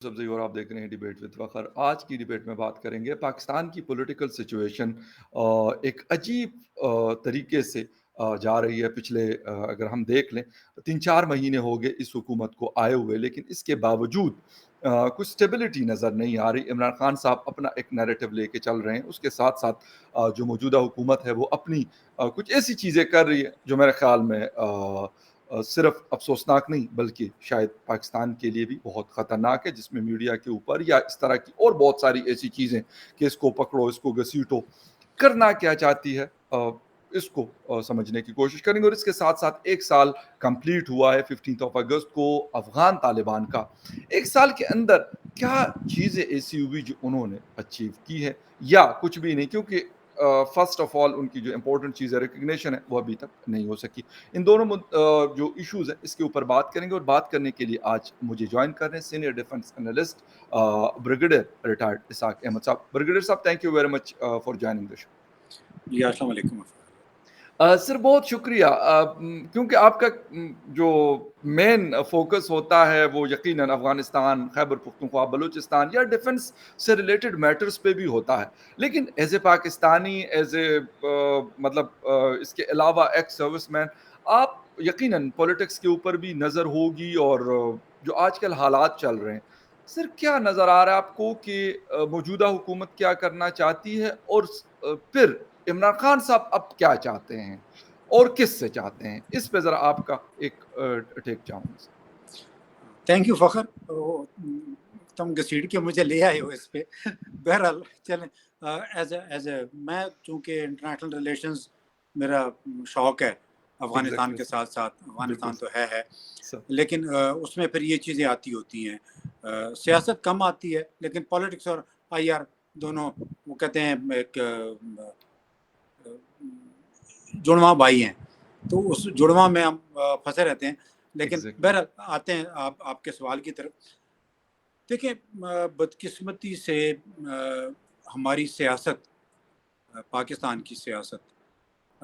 سبزی اور آپ دیکھ رہے ہیں ڈیبیٹ ود فخر. آج کی ڈیبیٹ میں بات کریں گے پاکستان کی پولیٹیکل سچویشن ایک عجیب طریقے سے جا رہی ہے. پچھلے اگر ہم دیکھ لیں 3-4 مہینے ہو گئے اس حکومت کو آئے ہوئے، لیکن اس کے باوجود کچھ سٹیبلٹی نظر نہیں آ رہی. عمران خان صاحب اپنا ایک نیریٹو لے کے چل رہے ہیں، اس کے ساتھ ساتھ جو موجودہ حکومت ہے وہ اپنی کچھ ایسی چیزیں کر رہی ہے جو میرے خیال میں صرف افسوسناک نہیں بلکہ شاید پاکستان کے لیے بھی بہت خطرناک ہے، جس میں میڈیا کے اوپر یا اس طرح کی اور بہت ساری ایسی چیزیں کہ اس کو پکڑو، اس کو گھسیٹو. کرنا کیا چاہتی ہے اس کو سمجھنے کی کوشش کریں گے. اور اس کے ساتھ ساتھ 1 سال کمپلیٹ ہوا ہے 15 اگست کو افغان طالبان کا. 1 سال کے اندر کیا چیزیں ایسی ہوئی جو انہوں نے اچیو کی ہے یا کچھ بھی نہیں، کیونکہ فرسٹ آف آل ان کی جو امپورٹنٹ چیز ہے ریکگنیشن ہے وہ ابھی تک نہیں ہو سکی. ان دونوں جو ایشوز ہیں اس کے اوپر بات کریں گے. اور بات کرنے کے لیے آج مجھے جوائن کر رہے ہیں senior defence analyst brigadier retired Ishaq Ahmed صاحب. بریگیڈیئر صاحب thank you very much for joining the show. جی السلام علیکم. سر بہت شکریہ، کیونکہ آپ کا جو مین فوکس ہوتا ہے وہ یقیناً افغانستان، خیبر پختونخوا، بلوچستان یا ڈیفنس سے ریلیٹڈ میٹرز پہ بھی ہوتا ہے. لیکن as a Pakistani, as a مطلب اس کے علاوہ ایکس سروس مین، آپ یقیناً پولیٹکس کے اوپر بھی نظر ہوگی اور جو آج کل حالات چل رہے ہیں. سر کیا نظر آ رہا ہے آپ کو کہ موجودہ حکومت کیا کرنا چاہتی ہے، اور پھر عمران خان صاحب اب کیا چاہتے ہیں اور کس سے چاہتے ہیں؟ اس پہ ذرا آپ کا ایک ٹیک چاہوں گا. تھینک یو فخر، تم گھسیٹ کے مجھے لے آئے ہو اس پہ. بہرحال چلیں، ایز اے میں چونکہ انٹرنیشنل ریلیشنز میرا شوق ہے افغانستان کے ساتھ ساتھ، افغانستان تو ہے لیکن اس میں پھر یہ چیزیں آتی ہوتی ہیں. سیاست کم آتی ہے لیکن پالیٹکس اور آئی آر دونوں وہ کہتے ہیں ایک جڑواں بھائی ہیں، تو اس جڑواں میں ہم پھنسے رہتے ہیں. لیکن بہرحال آتے ہیں آپ کے سوال کی طرف. دیکھیں، بدقسمتی سے ہماری سیاست، پاکستان کی سیاست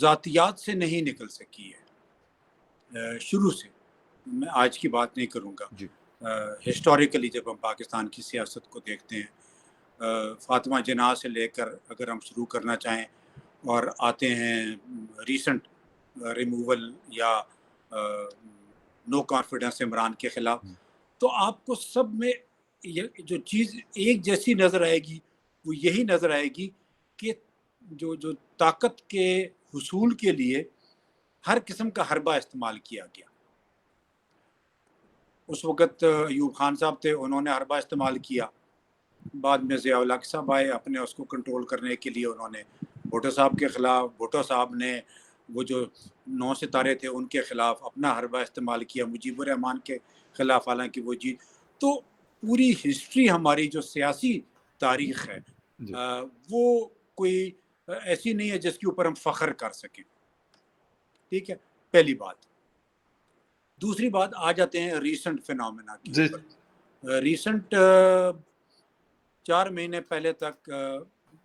ذاتیات سے نہیں نکل سکی ہے شروع سے. میں آج کی بات نہیں کروں گا. ہسٹوریکلی جب ہم پاکستان کی سیاست کو دیکھتے ہیں، فاطمہ جناح سے لے کر اگر ہم شروع کرنا چاہیں اور آتے ہیں ریسنٹ ریموول یا نو کانفیڈنس عمران کے خلاف، تو آپ کو سب میں جو چیز ایک جیسی نظر آئے گی وہ یہی نظر آئے گی کہ جو طاقت کے حصول کے لیے ہر قسم کا حربہ استعمال کیا گیا. اس وقت ایوب خان صاحب تھے، انہوں نے حربہ استعمال کیا. بعد میں ضیاء الحق صاحب آئے، اپنے اس کو کنٹرول کرنے کے لیے انہوں نے بھٹو صاحب کے خلاف، بھٹو صاحب نے وہ جو 9 ستارے تھے ان کے خلاف اپنا حربہ استعمال کیا، مجیب الرحمان کے خلاف، حالانکہ وہ جیت. تو پوری ہسٹری ہماری جو سیاسی تاریخ ہے وہ کوئی ایسی نہیں ہے جس کے اوپر ہم فخر کر سکیں. ٹھیک ہے، پہلی بات. دوسری بات، آ جاتے ہیں ریسنٹ فینومینا کے اوپر. ریسنٹ 4 مہینے پہلے تک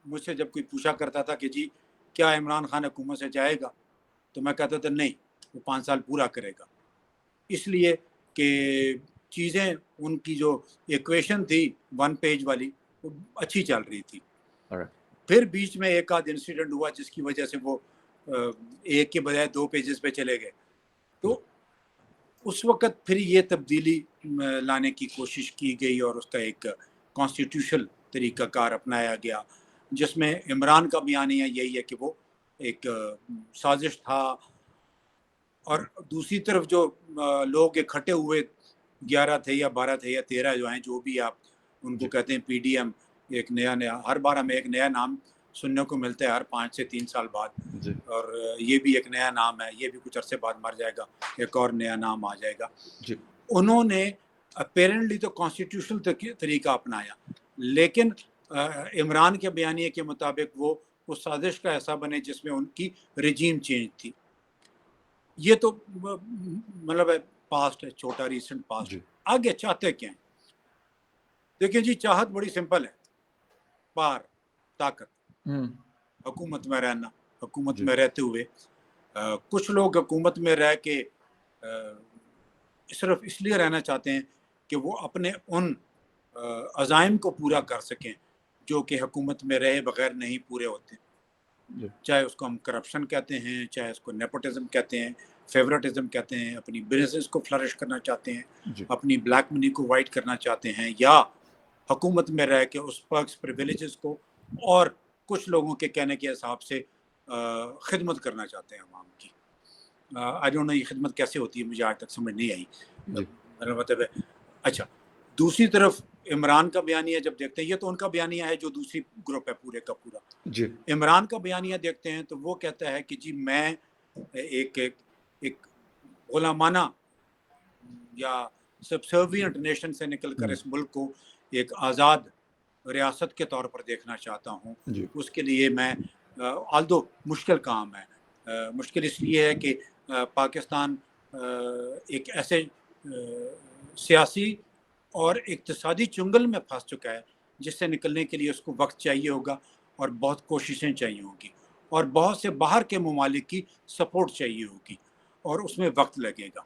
مجھ سے جب کوئی پوچھا کرتا تھا کہ جی کیا عمران خان حکومت سے جائے گا، تو میں کہتا تھا نہیں، وہ 5 سال پورا کرے گا. اس لیے کہ چیزیں ان کی جو ایکویشن تھی 1 پیج والی وہ اچھی چل رہی تھی. پھر بیچ میں ایک آدھ انسیڈنٹ ہوا جس کی وجہ سے وہ 1 کے بجائے 2 پیجز پہ چلے گئے. تو اس وقت پھر یہ تبدیلی لانے کی کوشش کی گئی اور اس کا ایک کانسٹیٹیوشنل طریقہ کار اپنایا گیا، جس میں عمران کا بیانیہ یہی ہے کہ وہ ایک سازش تھا. اور دوسری طرف جو لوگ اکٹھے ہوئے 11 تھے یا 12 تھے یا 13 جو ہیں، جو بھی آپ ان کو کہتے ہیں، پی ڈی ایم، ایک نیا ہر بار ہمیں ایک نیا نام سننے کو ملتا ہے ہر 5 سے 3 سال بعد. اور یہ بھی ایک نیا نام ہے، یہ بھی کچھ عرصے بعد مر جائے گا، ایک اور نیا نام آ جائے گا. انہوں نے اپیرنٹلی تو کانسٹیٹیوشنل طریقہ اپنایا، لیکن عمران کے بیانیے کے مطابق وہ اس سازش کا حصہ بنے جس میں ان کی رجیم چینج تھی. یہ تو مطلب ہے پاسٹ ہے، چھوٹا ریسنٹ پاسٹ. آگے چاہتے کیا ہیں؟ دیکھیں جی، چاہت بڑی سمپل ہے، پار، طاقت، حکومت میں رہنا. حکومت میں رہتے ہوئے کچھ لوگ حکومت میں رہ کے صرف اس لیے رہنا چاہتے ہیں کہ وہ اپنے ان عزائم کو پورا کر سکیں جو کہ حکومت میں رہے بغیر نہیں پورے ہوتے، چاہے اس کو ہم کرپشن کہتے ہیں، چاہے اس کو نیپوٹزم کہتے ہیں، فیورٹزم کہتے ہیں، اپنی بزنس کو فلرش کرنا چاہتے ہیں، اپنی بلیک منی کو وائٹ کرنا چاہتے ہیں، یا حکومت میں رہ کے اس پرکس پریویلیجز کو اور کچھ لوگوں کے کہنے کے حساب سے خدمت کرنا چاہتے ہیں عوام کی۔ آئی ڈونٹ نو یہ خدمت کیسے ہوتی ہے، مجھے آج تک سمجھ نہیں آئی۔ میرا مطلب ہے اچھا، دوسری طرف عمران کا بیانیہ جب دیکھتے ہیں، یہ تو ان کا بیانیہ ہے جو دوسری گروپ ہے پورے کا پورا۔ عمران کا بیانیہ دیکھتے ہیں تو وہ کہتا ہے کہ جی میں ایک غلامانہ یا سبسروینٹ نیشن سے نکل کر اس ملک کو ایک آزاد ریاست کے طور پر دیکھنا چاہتا ہوں۔ اس کے لیے میں آلدو مشکل کام ہے، مشکل اس لیے ہے کہ پاکستان ایک ایسے سیاسی اور اقتصادی چنگل میں پھنس چکا ہے جس سے نکلنے کے لیے اس کو وقت چاہیے ہوگا اور بہت کوششیں چاہیے ہوگی اور بہت سے باہر کے ممالک کی سپورٹ چاہیے ہوگی اور اس میں وقت لگے گا۔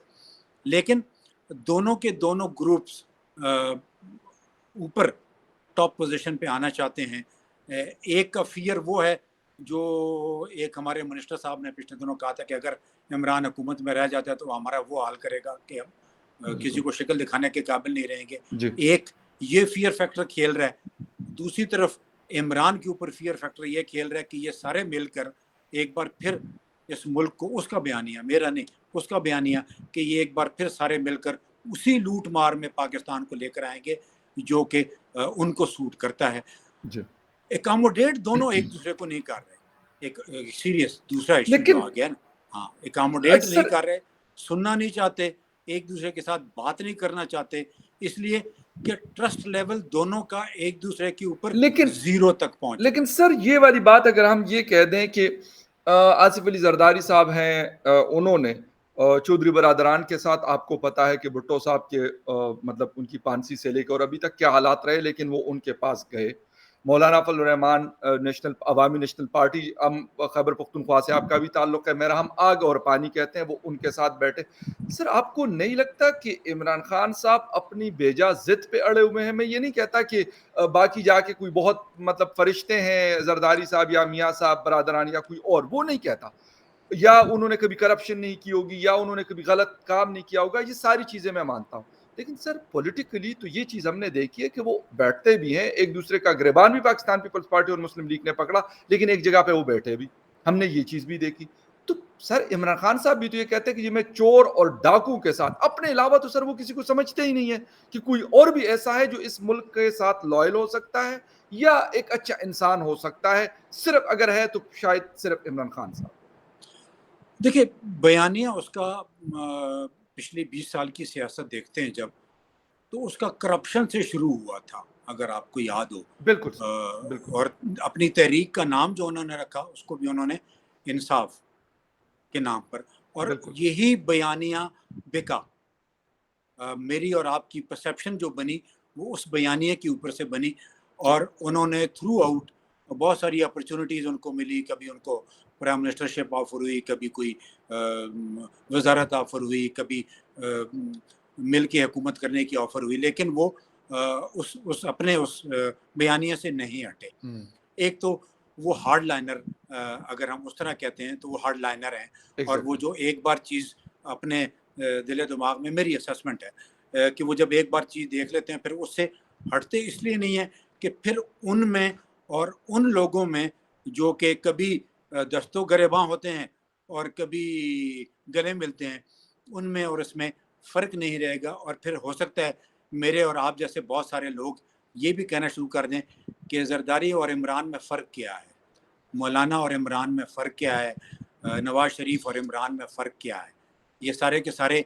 لیکن دونوں کے دونوں گروپس اوپر ٹاپ پوزیشن پہ آنا چاہتے ہیں۔ ایک کا فیئر وہ ہے جو ایک ہمارے منسٹر صاحب نے پچھلے دنوں کہا تھا کہ اگر عمران حکومت میں رہ جاتا ہے تو ہمارا وہ حال کرے گا کہ ہم کسی کو شکل دکھانے کے قابل نہیں رہیں گے۔ ایک یہ فیئر فیکٹر کھیل رہا ہے، دوسری طرف عمران کے اوپر فیئر فیکٹر یہ کھیل رہا ہے کہ یہ سارے مل کر ایک بار پھر اس ملک کو، اس کا بیانیہ میرا نہیں، اس کا بیانیہ کہ یہ ایک بار پھر سارے مل کر اسی لوٹ مار میں پاکستان کو لے کر آئیں گے جو کہ ان کو سوٹ کرتا ہے۔ اکاموڈیٹ دونوں ایک دوسرے کو نہیں کر رہے، ایک سیریس دوسرا ایشو جو آ گیا نا، ہاں اکاموڈیٹ نہیں کر رہے، سننا نہیں چاہتے، ایک دوسرے کے ساتھ بات نہیں کرنا چاہتے، اس لیے کہ ٹرسٹ لیول دونوں کا ایک دوسرے کے اوپر زیرو تک پہنچ۔ لیکن سر یہ والی بات اگر ہم یہ کہہ دیں کہ آصف علی زرداری صاحب ہیں، انہوں نے چودھری برادران کے ساتھ، آپ کو پتا ہے کہ بھٹو صاحب کے مطلب ان کی پانسی سے لے کر اور ابھی تک کیا حالات رہے، لیکن وہ ان کے پاس گئے۔ مولانا فضل الرحمان عوامی نیشنل پارٹی، خیبر پختونخوا سے آپ کا بھی تعلق ہے، میرا ہم آگ اور پانی کہتے ہیں، وہ ان کے ساتھ بیٹھے۔ سر آپ کو نہیں لگتا کہ عمران خان صاحب اپنی بیجا ضد پہ اڑے ہوئے ہیں؟ میں یہ نہیں کہتا کہ باقی جا کے کوئی بہت مطلب فرشتے ہیں زرداری صاحب یا میاں صاحب برادران یا کوئی اور، وہ نہیں کہتا، یا انہوں نے کبھی کرپشن نہیں کی ہوگی یا انہوں نے کبھی غلط کام نہیں کیا ہوگا، یہ ساری چیزیں میں مانتا ہوں، لیکن سر پولیٹیکلی تو یہ چیز ہم نے دیکھی ہے کہ وہ بیٹھتے بھی ہیں، ایک دوسرے کا گریبان بھی پاکستان پیپلز پارٹی اور مسلم لیگ نے پکڑا، لیکن ایک جگہ پہ وہ بیٹھے بھی، ہم نے یہ چیز بھی دیکھی۔ تو سر عمران خان صاحب بھی تو یہ کہتے ہیں کہ یہ میں چور اور ڈاکو کے ساتھ، اپنے علاوہ تو سر وہ کسی کو سمجھتے ہی نہیں ہے کہ کوئی اور بھی ایسا ہے جو اس ملک کے ساتھ لائل ہو سکتا ہے یا ایک اچھا انسان ہو سکتا ہے، صرف اگر ہے تو شاید صرف عمران خان صاحب۔ دیکھیں بیانیہ اس کا پچھلی 20 سال کی سیاست دیکھتے ہیں جب، تو اس کا کرپشن سے شروع ہوا تھا، اگر آپ کو یاد ہو۔ بالکل اور اپنی تحریک کا نام جو انہوں نے رکھا اس کو بھی انہوں نے انصاف کے نام پر، اور یہی بیانیہ بکا۔ میری اور آپ کی پرسیپشن جو بنی وہ اس بیانیے کے اوپر سے بنی، اور انہوں نے تھرو آؤٹ بہت ساری اپرچونٹیز ان کو ملی، کبھی ان کو پرائم منسٹرشپ آفر ہوئی، کبھی کوئی وزارت آفر ہوئی، کبھی مل کے حکومت کرنے کی آفر ہوئی، لیکن وہ اس اپنے اس بیانیے سے نہیں ہٹے۔ ایک تو وہ ہارڈ لائنر، اگر ہم اس طرح کہتے ہیں تو وہ ہارڈ لائنر ہیں، اور وہ جو ایک بار چیز اپنے دل و دماغ میں، میری اسسمنٹ ہے کہ وہ جب ایک بار چیز دیکھ لیتے ہیں پھر اس سے ہٹتے اس لیے نہیں ہے کہ پھر ان میں اور ان لوگوں میں جو کہ کبھی دست و گریباں ہوتے ہیں اور کبھی گلے ملتے ہیں، ان میں اور اس میں فرق نہیں رہے گا، اور پھر ہو سکتا ہے میرے اور آپ جیسے بہت سارے لوگ یہ بھی کہنا شروع کر دیں کہ زرداری اور عمران میں فرق کیا ہے، مولانا اور عمران میں فرق کیا ہے، نواز شریف اور عمران میں فرق کیا ہے، یہ سارے کے سارے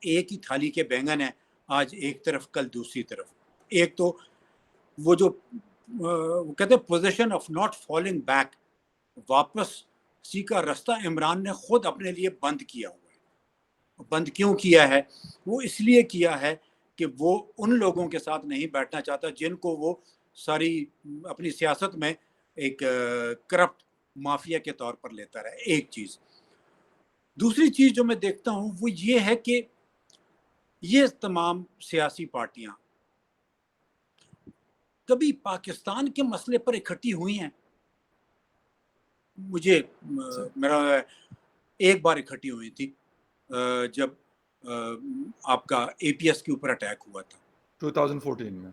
ایک ہی تھالی کے بینگن ہیں، آج ایک طرف کل دوسری طرف۔ ایک تو وہ جو وہ کہتے ہیں position of not falling back, واپس اسی کا رستہ عمران نے خود اپنے لیے بند کیا ہوا ہے۔ بند کیوں کیا ہے؟ وہ اس لیے کیا ہے کہ وہ ان لوگوں کے ساتھ نہیں بیٹھنا چاہتا جن کو وہ ساری اپنی سیاست میں ایک کرپٹ مافیا کے طور پر لیتا رہے، ایک چیز۔ دوسری چیز جو میں دیکھتا ہوں وہ یہ ہے کہ یہ تمام سیاسی پارٹیاں کبھی پاکستان کے مسئلے پر اکٹھی ہوئی ہیں؟ مجھے میرا ایک بار اکٹھی ہوئی تھی جب آپ کا اے پی ایس کے اوپر اٹیک ہوا تھا 2014 میں.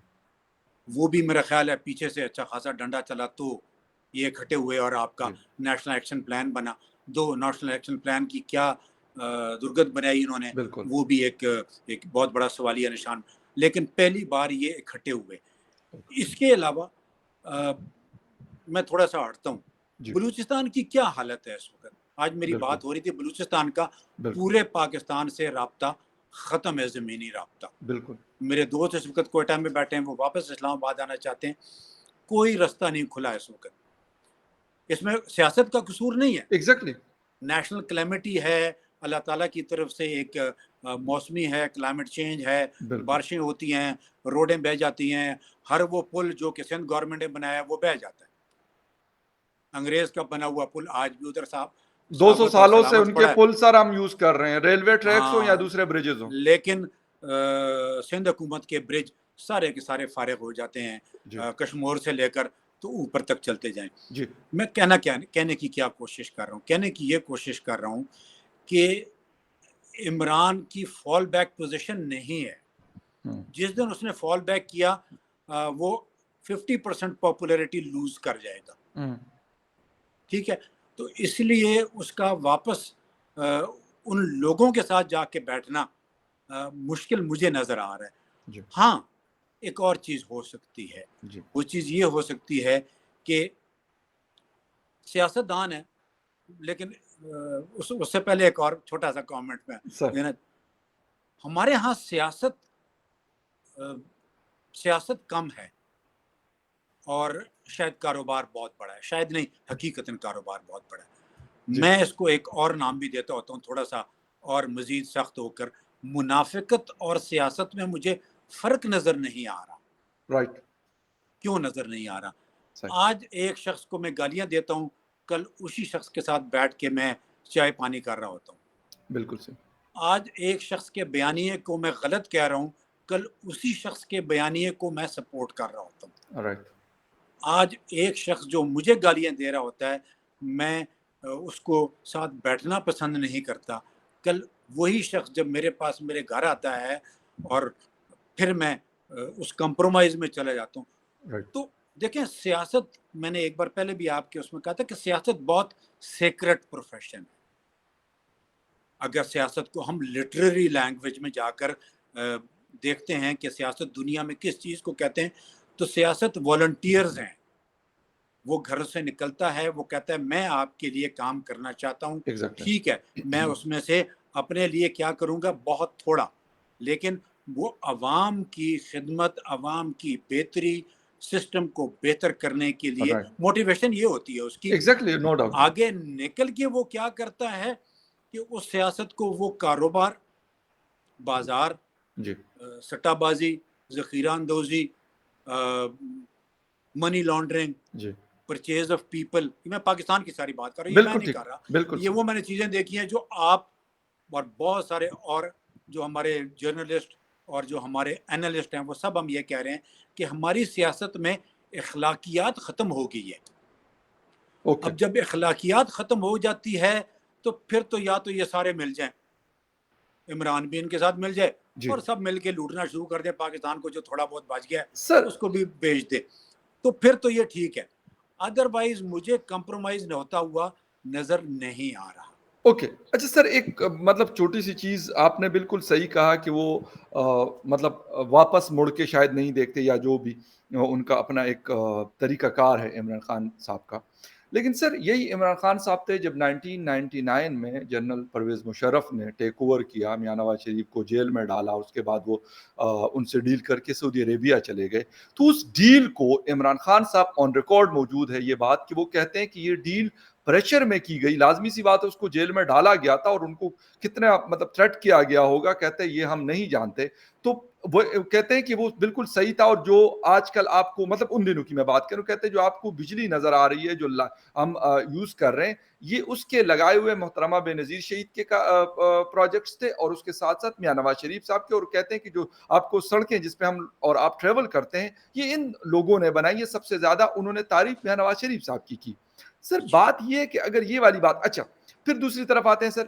وہ بھی میرا خیال ہے پیچھے سے اچھا خاصا ڈنڈا چلا تو یہ اکٹھے ہوئے اور آپ کا نیشنل ایکشن پلان بنا. دو نیشنل ایکشن پلان کی کیا درگت بنائی انہوں نے, بالکل وہ بھی ایک بہت بڑا سوالیہ نشان. لیکن پہلی بار یہ اکٹھے ہوئے. اس کے علاوہ میں تھوڑا سا ہٹتا ہوں, بلوچستان کی کیا حالت ہے اس وقت؟ آج میری بات ہو رہی تھی بلوچستان کا, پورے پاکستان سے رابطہ ختم ہے, زمینی رابطہ. بالکل میرے دوست اس وقت کوئٹہ میں بیٹھے ہیں, وہ واپس اسلام آباد آنا چاہتے ہیں, کوئی رستہ نہیں کھلا اس وقت. اس میں سیاست کا قصور نہیں ہے, ایگزیکٹلی نیشنل کلیمٹی ہے, اللہ تعالیٰ کی طرف سے ایک موسمی ہے, کلائمیٹ چینج ہے, بارشیں ہوتی ہیں, روڈیں بہہ جاتی ہیں. ہر وہ پل جو کہ سندھ گورنمنٹ نے بنایا ہے وہ بہہ جاتا ہے. انگریز کا بنا ہوا پل آج بھی ادھر 200 سالوں سے ان کے پل سر ہم یوز کر رہے ہیں, ریلوے ٹریکس ہو یا دوسرے بریجز ہوں. لیکن سندھ حکومت کے برج سارے کے سارے فارغ ہو جاتے ہیں, کشمور سے لے کر تو اوپر تک چلتے جائیں. میں کہنے کی کیا کوشش کر رہا ہوں, کہنے کی یہ کوشش کر رہا ہوں کہ عمران کی فال بیک پوزیشن نہیں ہے. جس دن اس نے فال بیک کیا وہ 50% پاپولیرٹی لوز کر جائے گا. ٹھیک ہے, تو اس لیے اس کا واپس ان لوگوں کے ساتھ جا کے بیٹھنا مشکل مجھے نظر آ رہا ہے. ہاں ایک اور چیز ہو سکتی ہے, وہ چیز یہ ہو سکتی ہے کہ سیاست دان ہے, لیکن اس سے پہلے ایک اور چھوٹا سا کامنٹ میں, ہمارے ہاں سیاست کم ہے اور شاید کاروبار بہت بڑا ہے. شاید نہیں, حقیقتاً کاروبار بہت بڑا ہے. میں اس کو ایک اور نام بھی دیتا ہوتا ہوں تھوڑا سا اور مزید سخت ہو کر, منافقت اور سیاست میں مجھے فرق نظر نہیں آ رہا. رائٹ. کیوں نظر نہیں آ رہا؟ آج ایک شخص کو میں گالیاں دیتا ہوں, کل اسی شخص کے ساتھ بیٹھ کے میں چائے پانی کر رہا ہوتا ہوں. بالکل صحیح. آج ایک شخص کے بیانیے کو میں غلط کہہ رہا ہوں, کل اسی شخص کے بیانیے کو میں سپورٹ کر رہا ہوتا ہوں. رائٹ. آج ایک شخص جو مجھے گالیاں دے رہا ہوتا ہے, میں اس کو ساتھ بیٹھنا پسند نہیں کرتا, کل وہی شخص جب میرے پاس میرے گھر آتا ہے اور پھر میں اس کمپرومائز میں چلا جاتا ہوں. تو دیکھیں سیاست, میں نے ایک بار پہلے بھی آپ کے اس میں کہا تھا کہ سیاست بہت سیکرٹ پروفیشن ہے. اگر سیاست کو ہم لٹریری لینگویج میں جا کر دیکھتے ہیں کہ سیاست دنیا میں کس چیز کو کہتے ہیں, تو سیاست والنٹیئرز ہیں. وہ گھر سے نکلتا ہے, وہ کہتا ہے میں آپ کے لیے کام کرنا چاہتا ہوں, ٹھیک ہے, میں اس میں سے اپنے لیے کیا کروں گا, بہت تھوڑا, لیکن وہ عوام کی خدمت, عوام کی بہتری, سسٹم کو بہتر کرنے کے لیے موٹیویشن یہ ہوتی ہے اس کی. Exactly, no doubt. آگے نکل کے وہ کیا کرتا ہے کہ اس سیاست کو وہ کاروبار, بازار, سٹہ بازی, ذخیرہ اندوزی, money laundering, purchase of people, میں پاکستان کی ساری بات کر رہا ہوں, یہ میں نہیں کر رہا, یہ وہ میں نے چیزیں دیکھی ہیں جو آپ اور بہت سارے اور جو ہمارے جرنلسٹ اور جو ہمارے اینالسٹ ہیں وہ سب ہم یہ کہہ رہے ہیں کہ ہماری سیاست میں اخلاقیات ختم ہو گئی ہے. اب جب اخلاقیات ختم ہو جاتی ہے تو پھر تو یا تو یہ سارے مل جائیں, عمران بھی ان کے ساتھ مل جائے اور سب مل کے لوٹنا شروع کر دیں پاکستان کو, جو تھوڑا بہت بچ گیا ہے اس کو بھی بیچ دے, تو پھر تو یہ ٹھیک ہے. ادروائز مجھے کمپرومائز ہوتا ہوا نظر نہیں آ رہا. اوکے, اچھا سر, ایک مطلب چھوٹی سی چیز آپ نے بالکل صحیح کہا کہ وہ مطلب واپس مڑ کے شاید نہیں دیکھتے, یا جو بھی ان کا اپنا ایک طریقہ کار ہے عمران خان صاحب کا. لیکن سر یہی عمران خان صاحب تھے جب 1999 میں جنرل پرویز مشرف نے ٹیک اوور کیا, میاں نواز شریف کو جیل میں ڈالا, اس کے بعد وہ ان سے ڈیل کر کے سعودی عربیہ چلے گئے. تو اس ڈیل کو عمران خان صاحب آن ریکارڈ موجود ہے یہ بات کہ وہ کہتے ہیں کہ یہ ڈیل پریشر میں کی گئی, لازمی سی بات ہے اس کو جیل میں ڈالا گیا تھا اور ان کو کتنا مطلب تھریٹ کیا گیا ہوگا, کہتے ہیں یہ ہم نہیں جانتے. تو وہ کہتے ہیں کہ وہ بالکل صحیح تھا. اور جو آج کل آپ کو مطلب ان دنوں کی میں بات کروں, کہتے ہیں جو آپ کو بجلی نظر آ رہی ہے جو ہم یوز کر رہے ہیں, یہ اس کے لگائے ہوئے محترمہ بے نظیر شہید کے پروجیکٹس تھے اور اس کے ساتھ ساتھ میاں نواز شریف صاحب کے. اور کہتے ہیں کہ جو آپ کو سڑکیں جس پہ ہم اور آپ ٹریول کرتے ہیں یہ ان لوگوں نے بنائی. یہ سب سے زیادہ انہوں نے تعریف میاں نواز شریف صاحب کی. سر بات یہ ہے کہ اگر یہ والی بات, اچھا پھر دوسری طرف آتے ہیں سر,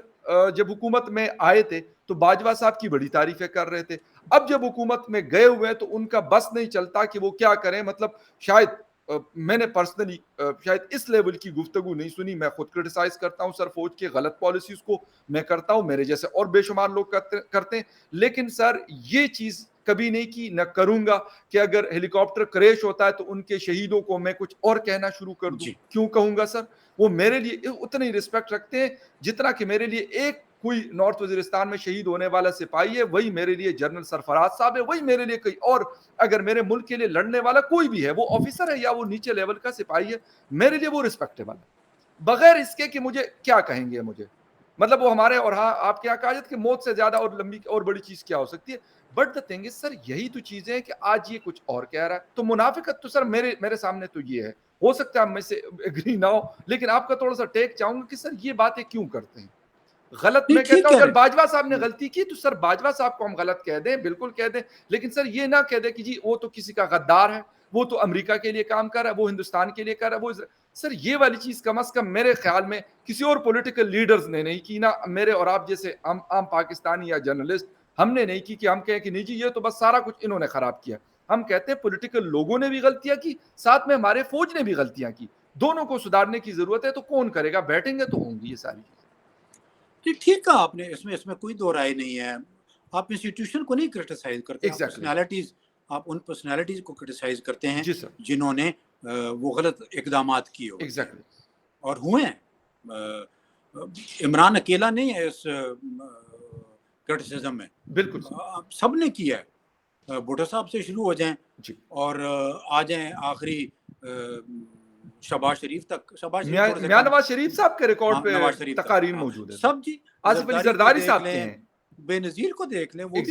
جب حکومت میں آئے تھے تو باجوہ صاحب کی بڑی تعریفیں کر رہے تھے. اب جب حکومت میں گئے ہوئے ہیں تو ان کا بس نہیں چلتا کہ وہ کیا کریں. مطلب شاید میں نے پرسنلی شاید اس لیول کی گفتگو نہیں سنی. میں خود کرٹیسائز کرتا ہوں سر فوج کے غلط پالیسیز کو, میں کرتا ہوں, میرے جیسے اور بے شمار لوگ کرتے ہیں. لیکن سر یہ چیز کبھی نہیں کی, نہ کروں گا کہ اگر ہیلی کاپٹر کریش ہوتا ہے تو ان کے شہیدوں کو میں کچھ اور کہنا شروع کر دوں. کیوں کہوں گا سر؟ وہ میرے لیے اتنی رسپیکٹ رکھتے ہیں جتنا کہ میرے لیے ایک کوئی نارتھ وزیرستان میں شہید ہونے والا سپاہی ہے وہی میرے لیے جنرل سرفراز صاحب ہے, وہی میرے لیے کوئی اور اگر میرے ملک کے لیے لڑنے والا کوئی بھی ہے, وہ آفیسر ہے یا وہ نیچے لیول کا سپاہی ہے, میرے لیے وہ رسپیکٹیبل ہے, بغیر اس کے کہ مجھے کیا کہیں گے مجھے. مطلب وہ ہمارے اور ہاں آپ کی عقائد کہ موت سے زیادہ اور لمبی اور بڑی چیز کیا ہو سکتی ہے. بٹ دا تھنگ از سر یہی تو چیزیں ہیں کہ آج یہ کچھ اور کہہ رہا ہے. تو منافقت تو سر میرے سامنے تو یہ ہے, ہو سکتا ہے میں سے ایگری نہ ہو, لیکن آپ کا تھوڑا سا ٹیک چاہوں گا کہ سر یہ باتیں کیوں کرتے ہیں غلط. میں کہتا ہوں اگر باجوہ صاحب نے غلطی کی تو سر باجوہ صاحب کو ہم غلط کہہ دیں, بالکل کہہ دیں, لیکن سر یہ نہ کہہ دیں کہ جی وہ تو کسی کا غدار ہے, وہ تو امریکہ کے لیے کام کر رہا ہے, وہ ہندوستان کے لیے کر رہا ہے, وہ سر یہ والی چیز کم از کم میرے خیال میں کسی اور پولیٹیکل لیڈرز نے نہیں کی, نہ میرے اور آپ جیسے عام پاکستانی یا جرنلسٹ ہم نے نہیں کی کہ ہم کہیں کہ نہیں جی یہ تو بس سارا کچھ انہوں نے خراب کیا. ہم کہتے ہیں پولیٹیکل لوگوں نے بھی غلطیاں کی, ساتھ میں ہمارے فوج نے بھی غلطیاں کی, دونوں کو سدھارنے کی ضرورت ہے. تو کون کرے گا, بیٹھیں گے تو ہوں گی یہ ساری چیزیں. ٹھیک کہا آپ نے, اس میں کوئی دو رائے نہیں ہے. آپ انسٹیٹیوشن کو نہیں کرٹیسائز کرتے, آپ پرسنالٹیز, آپ ان پرسنالٹیز کو کرٹیسائز کرتے ہیں جنہوں نے وہ غلط اقدامات کیے ہوتے ہیں اور ہوئے ہیں. عمران اکیلا نہیں ہے اس کرٹیسزم میں, بالکل سب نے کیا ہے. بھٹو صاحب سے شروع ہو جائیں اور آ جائیں آخری شہباز شریف تک. میاں نواز شریف صاحب کے ریکارڈ پہ تقاریر موجود ہے سب. جی آصف علی زرداری صاحب کے ہیں, بے نظیر کو دیکھ لیں, وہ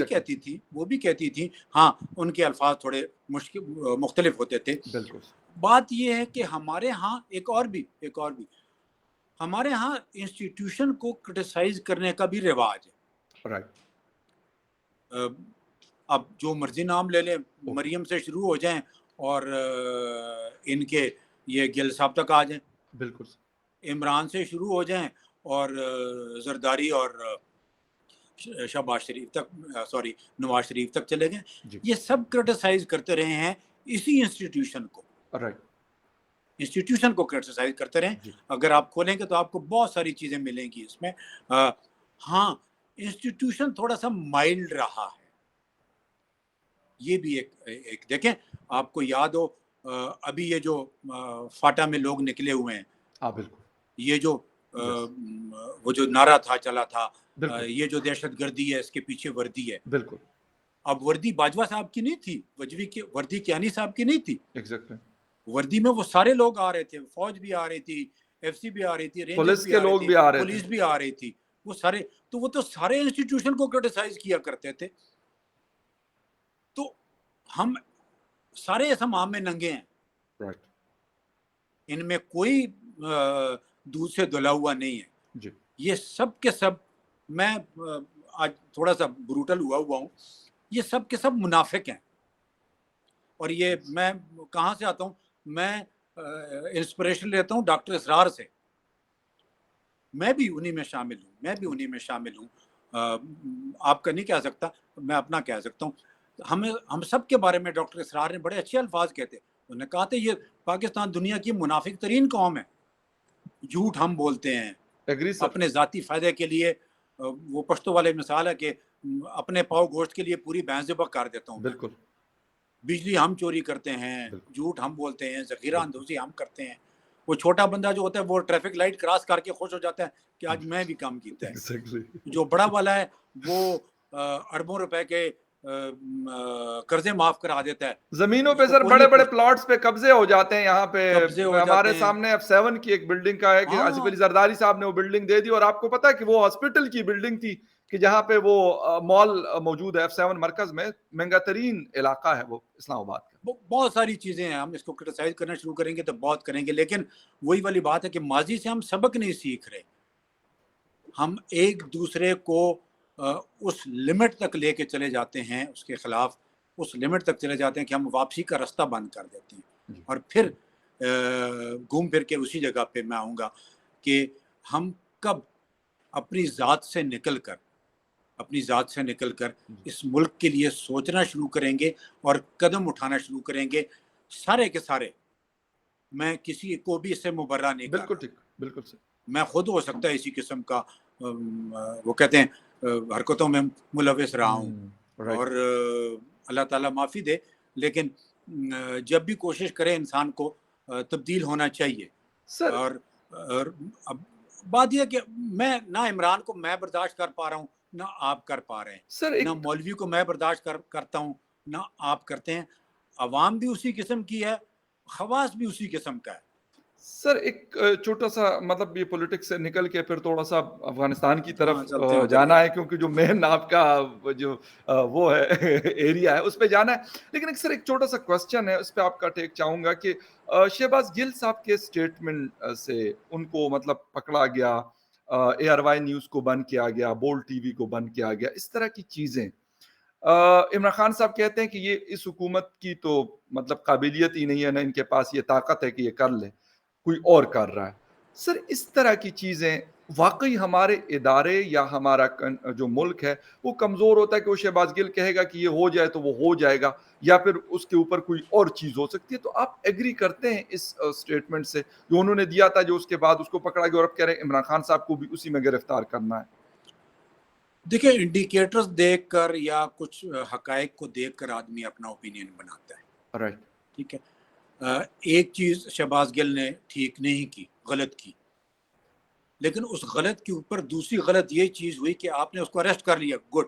بھی کہتی تھی ہاں ان کے الفاظ تھوڑے مختلف ہوتے تھے. بالکل. بات یہ ہے کہ ہمارے ہاں ایک اور بھی ہمارے ہاں انسٹیٹیوشن کو کرٹیسائز کرنے کا بھی رواج ہے. اب جو مرضی نام لے لیں, مریم سے شروع ہو جائیں اور ان کے یہ گل صاحب تک آ جائیں, بالکل عمران سے شروع ہو جائیں اور زرداری اور شہباز شریف تک, نواز شریف تک چلے گئے. یہ سب کرٹیسائز کرتے رہے ہیں اسی انسٹیٹیوشن کو. انسٹیٹیوشن کو کرٹیسائز کرتے رہیں. اگر آپ کھولیں گے تو آپ کو بہت ساری چیزیں ملیں گی اس میں. ہاں انسٹیٹیوشن تھوڑا سا مائلڈ رہا ہے, یہ بھی ایک دیکھیں آپ کو یاد ہو ابھی یہ جو فاٹا میں لوگ نکلے ہوئے ہیں, یہ جو وہ جو نعرہ تھا چلا تھا, یہ جو دہشت گردی ہے اس کے پیچھے وردی ہے. بالکل. اب وردی باجوہ صاحب کی نہیں تھی, وردی کیانی صاحب کی نہیں تھی. وردی میں وہ سارے لوگ آ رہے تھے, فوج بھی آ رہی تھی, ایف سی بھی آ رہی تھی, رینجرز بھی آ رہی تھی, پولیس بھی آ رہی تھی. وہ سارے وہ تو سارے انسٹیٹیوشن کو کرٹیسائز کیا کرتے تھے. تو ہم سارے اس ہم میں ننگے ہیں, ان میں کوئی دودھ سے دھلا ہوا نہیں ہے. یہ سب کے سب, میں آج تھوڑا سا بروٹل ہوا ہوں, یہ سب کے سب منافق ہیں. اور یہ میں کہاں سے آتا ہوں, میں انسپریشن لیتا ہوں ڈاکٹر اسرار سے. میں بھی انہی میں شامل ہوں. آپ کا نہیں کہہ سکتا, میں اپنا کہہ سکتا ہوں. ہم سب کے بارے میں ڈاکٹر اسرار نے بڑے اچھے الفاظ کہتے. انہوں نے کہا تھا یہ پاکستان دنیا کی منافق ترین قوم ہے. جھوٹ ہم بولتے ہیں اپنے ذاتی فائدے کے لیے. وہ پشتو والے مثال ہے کہ اپنے پاؤ گوشت کے لیے پوری بھینس ذبح کر دیتا ہوں. بالکل. بجلی ہم چوری کرتے ہیں, جھوٹ ہم بولتے ہیں, ذخیرہ اندوزی ہم کرتے ہیں. وہ چھوٹا بندہ جو ہوتا ہے وہ ٹریفک لائٹ کراس کر کے خوش ہو جاتا ہے کہ آج میں بھی کام کیتا ہے. جو بڑا والا ہے وہ اربوں روپے کے قرضے معاف کرا دیتا ہے. زمینوں پہ سر بڑے بڑے پلاٹس پہ قبضے ہو جاتے ہیں. یہاں پہ ہمارے سامنے F7 کی ایک بلڈنگ کا ہے کہ آصف علی زرداری صاحب نے وہ بلڈنگ دے دی, اور آپ کو پتا ہے کہ وہ ہاسپٹل کی بلڈنگ تھی کہ جہاں پہ وہ مال موجود ہے F7 مرکز میں, مہنگا ترین علاقہ ہے وہ اسلام آباد کا. بہت ساری چیزیں ہیں, ہم اس کو کرٹیسائز کرنا شروع کریں گے تو بہت کریں گے, لیکن وہی والی بات ہے کہ ماضی سے ہم سبق نہیں سیکھ رہے. ہم ایک دوسرے کو اس لمٹ تک لے کے چلے جاتے ہیں, اس کے خلاف اس لمٹ تک چلے جاتے ہیں کہ ہم واپسی کا رستہ بند کر دیتے ہیں. اور پھر گھوم پھر کے اسی جگہ پہ میں آؤں گا کہ ہم کب اپنی ذات سے نکل کر اس ملک کے لیے سوچنا شروع کریں گے اور قدم اٹھانا شروع کریں گے. سارے کے سارے, میں کسی کو بھی اس سے مبرہ نہیں کر بالکل رہا. ٹھیک, بالکل صحیح. میں خود ہو سکتا ہے اسی قسم کا وہ کہتے ہیں حرکتوں میں ملوث رہا ہوں, اور اللہ تعالیٰ معافی دے, لیکن جب بھی کوشش کرے انسان کو تبدیل ہونا چاہیے. سر اور اب بات یہ کہ میں نہ عمران کو میں برداشت کر پا رہا ہوں, نہ آپ کر پا رہے ہیں, سر نہ ایک مولوی کو میں برداشت کرتا ہوں, نہ آپ کرتے ہیں. عوام بھی اسی قسم کی ہے, خواص بھی اسی قسم کا ہے. سر ایک چھوٹا سا مطلب یہ پولیٹکس سے نکل کے پھر تھوڑا سا افغانستان کی طرف ہاں چلتے ہیں ادھر جانا ہے, کیونکہ جو مین آپ کا جو وہ ہے ایریا ہے اس پہ جانا ہے. لیکن ایک سر ایک چھوٹا سا کوسچن ہے, اس پہ آپ کا ٹیک چاہوں گا کہ شہباز گل صاحب کے سٹیٹمنٹ سے ان کو مطلب پکڑا گیا, ARY نیوز کو بند کیا گیا, بولڈ ٹی وی کو بند کیا گیا, اس طرح کی چیزیں. عمران خان صاحب کہتے ہیں کہ یہ اس حکومت کی تو مطلب قابلیت ہی نہیں ہے, نہ ان کے پاس یہ طاقت ہے کہ یہ کر لے, کوئی اور کر رہا ہے. سر اس طرح کی چیزیں واقعی ہمارے ادارے یا ہمارا جو ملک ہے وہ کمزور ہوتا ہے کہ وہ شہباز گل کہے گا کہ یہ ہو جائے تو وہ ہو جائے گا, یا پھر اس کے اوپر کوئی اور چیز ہو سکتی ہے. تو آپ ایگری کرتے ہیں اس سٹیٹمنٹ سے جو انہوں نے دیا تھا, جو اس کے بعد اس کو پکڑا گیا اور اب کہہ رہے ہیں عمران خان صاحب کو بھی اسی میں گرفتار کرنا ہے؟ دیکھیں, انڈیکیٹرز دیکھ کر یا کچھ حقائق کو دیکھ کر آدمی اپنا اوپینین بناتا ہے. رائٹ. ٹھیک ہے, ایک چیز شہباز گل نے ٹھیک نہیں کی, غلط کی, لیکن اس غلط کے اوپر دوسری غلط یہ چیز ہوئی کہ آپ نے اس کو اریسٹ کر لیا. گڈ,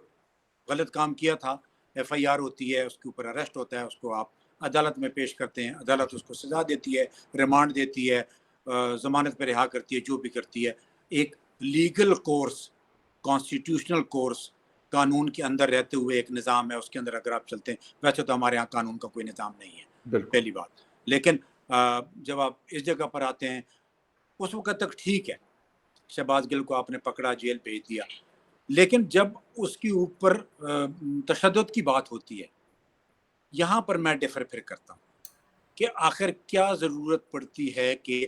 غلط کام کیا تھا, FIR ہوتی ہے, اس کے اوپر اریسٹ ہوتا ہے, اس کو آپ عدالت میں پیش کرتے ہیں, عدالت اس کو سزا دیتی ہے, ریمانڈ دیتی ہے, ضمانت پہ رہا کرتی ہے, جو بھی کرتی ہے. ایک لیگل کورس, کانسٹیٹیوشنل کورس, قانون کے اندر رہتے ہوئے ایک نظام ہے, اس کے اندر اگر آپ چلتے ہیں. ویسے تو ہمارے یہاں قانون کا کوئی نظام نہیں ہے, بالکل. پہلی بات. لیکن جب آپ اس جگہ پر آتے ہیں, اس وقت تک ٹھیک ہے, شہباز گل کو آپ نے پکڑا, جیل بھیج دیا. لیکن جب اس کے اوپر تشدد کی بات ہوتی ہے, یہاں پر میں ڈیفر پھر کرتا ہوں کہ آخر کیا ضرورت پڑتی ہے کہ